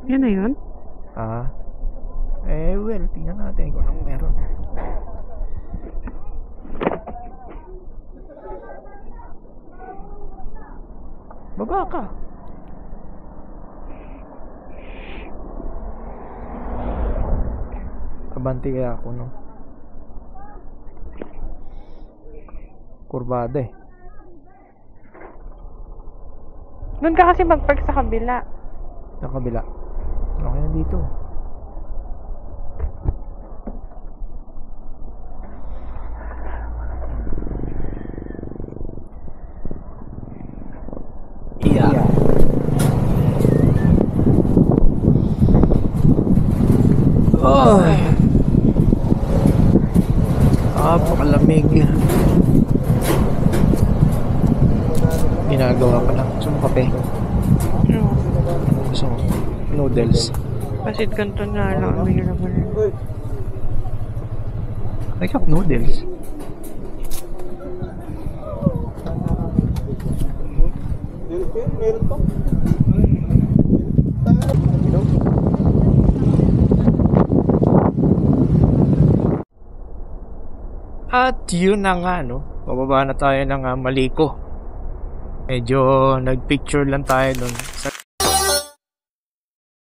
Yan na yun? Well, tingnan natin kung anong meron. Baba ka. Abante kaya ako, no? Kurbada eh. Doon ka kasi mag-park sa kabila. Sa kabila. Okay na dito. Yeah. Ay. Napakalamig. Ginagawa pa lang. Gusto mo kape? No. Gusto mo? Noodles. Pasit kanton na lang ang minulaman. I have noodles. At yun na nga, no? Bababa na tayo ng Maliko. Medyo nagpicture lang tayo doon.